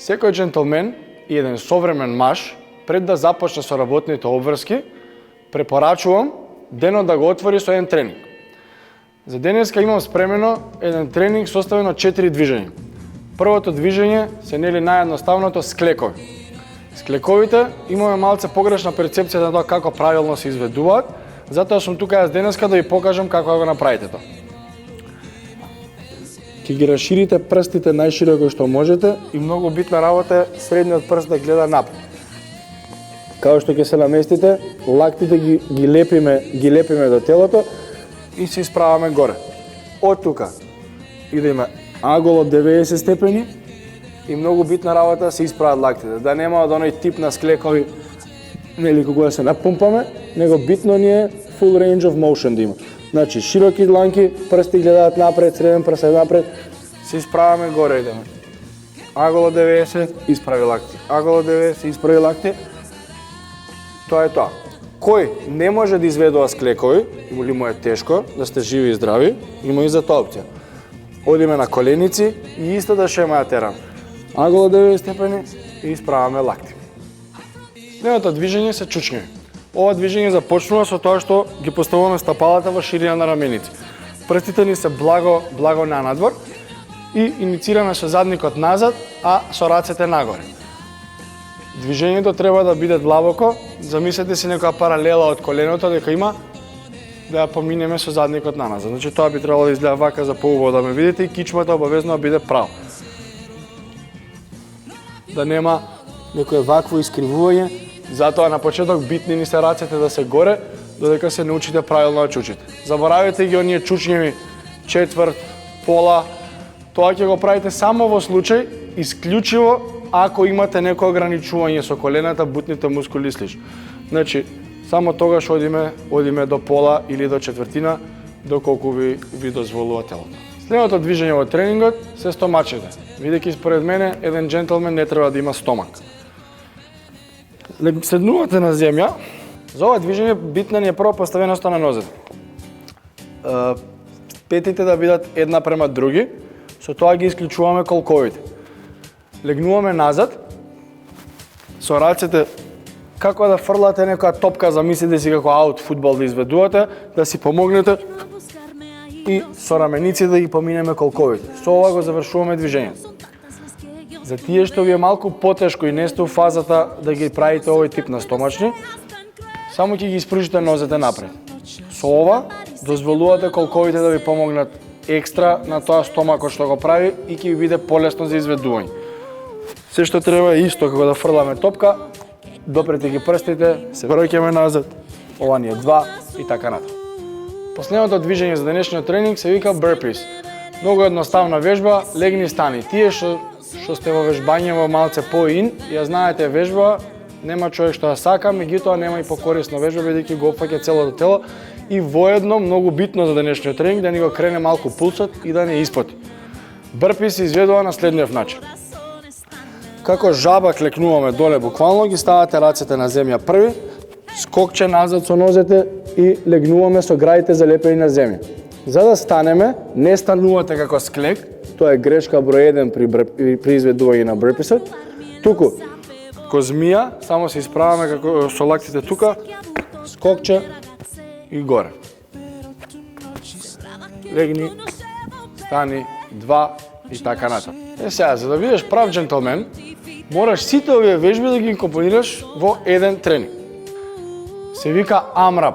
Секој джентлмен и еден современ маж, пред да започне со работните обврски, препорачувам денот да го отвори со еден тренинг. За денеска имам спремено еден тренинг составен од 4 движења. Првото движење се наједноставното склекови. Склековите имаме малце погрешна перцепција на тоа како правилно се изведуваат, затоа сум тука јас денеска да ви покажам како да го направите тоа. Ќе ги расширите прстите најшироко што можете и многу битна работа е средниот прст да гледа напред. Као што ќе се наместите, лактите ги лепиме до телото и се исправаме горе. Од тука идеме агол од 90 степени и многу битна работа се исправат лактите, да нема од оној тип на склекови кога се напумпаме, него битно ни е full range of motion да има. Значи, широки дланки, прсти гледаат напред, среден прст е напред, се исправаме горе идеме. Агол од 90, исправи лакти. Агол од 90, исправи лакти. Тоа е тоа. Кој не може да изведува склекови, или му е тешко, да сте живи и здрави, има и за тоа опција. Одиме на коленици и истата шема ја терам. Агол од 90 степени и исправаме лакти. Следното движење се чучњеви. Ова движење започнува со тоа што ги поставуваме стапалата во ширина на раменици. Прстите ни се благо нанадвор и иницираме со задникот назад, а со рацете нагоре. Движењето треба да биде длабоко, замислете си некоја паралела од коленото дека има да ја поминеме со задникот наназад. Значи тоа би требало да изгледа вака за поубаво да ме видите и кичмата обавезно да биде право. Да нема некое вакво искривување, затоа на почеток битни ни се рацете да се горе, додека се научите правилно да чучите. Заборавете ги оние чучњеви четврт, пола, тоа ќе го правите само во случај исклучиво ако имате некој ограничување со колената, бутните мускули и слично. Значи, само тогаш одиме до пола или до четвртина, доколку ви дозволува телото. Следното движење во тренингот се стомачите. Видејќи според мене, еден джентлмен не треба да има стомак. Седнувате на земја. За ова движење битна ни е прво поставеноста на нозете. Петите да бидат една према други, со тоа ги исклучуваме колковите. Легнуваме назад, со рацете, како да фрлате некоја топка, замислите си како аут фудбал да изведувате, да си помогнете и со рамениците да ги поминеме колковите. Со ова го завршуваме движењето. За тие што ви е малку потешко и не сте у фазата да ги правите овој тип на стомачни, само ќе ги испружите нозете напред. Со ова дозволувате колковите да ви помогнат екстра на тоа стомакот што го прави и ќе ви биде полесно за изведување. Се што треба е исто како да фрламе топка, допрете ги прстите, се враќаме назад, ова ни е 2 и така натаму. Последното движење за денешниот тренинг се вика burpees. Многу едноставна вежба, легни стани. Тие што сте во вежбање во малце по-ин, ја знаете вежба, нема човек што ја сака, меѓутоа нема и покорисно вежба, бидејќи го опфаќа целото тело и воедно многу битно за денешниот тренинг да ни го крене малку пулсот и да не испоти. Burpees се изведува на следниот начин. Како жаба клекнуваме доле буквално, ги ставате рацете на земја први, скокче назад со нозете и легнуваме со граите залепени на земја. За да станеме, не станувате како склек, тоа е грешка број 1 при изведување на бурписот. Туку, ко змија, само се исправаме како со лактите тука, скокче и горе. Легни, стани, 2 и така натаму. Сега, за да бидеш прав джентлмен, мораш сите овие вежби да ги инкомпонираш во еден тренинг. Се вика AMRAP.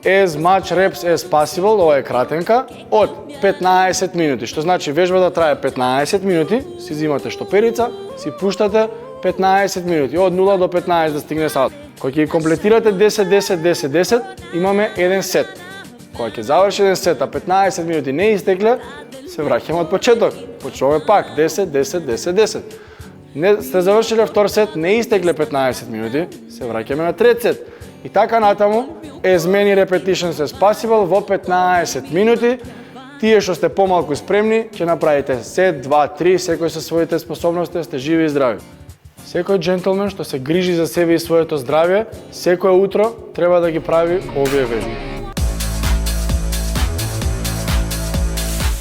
As much reps as possible, ова е кратенка, од 15 минути. Што значи вежбата трае 15 минути, си взимате штоперица, си пуштате 15 минути, од 0 до 15 да стигне саат. Кога ќе комплетирате 10-10-10-10, имаме еден сет. Кога ќе заврши еден сет, а 15 минути не истекле, се враќаме од почеток. Почнуваме пак 10-10-10-10. Не сте завршиле втор сет, не истекле 15 минути, се враќаме на трет сет. И така натаму, as many repetitions as possible во 15 минути. Тие што сте помалку спремни, ќе направите сет, 2, 3, секој со своите способности, сте живи и здрави. Секој джентлмен што се грижи за себе и своето здравје, секое утро треба да ги прави овие вежби.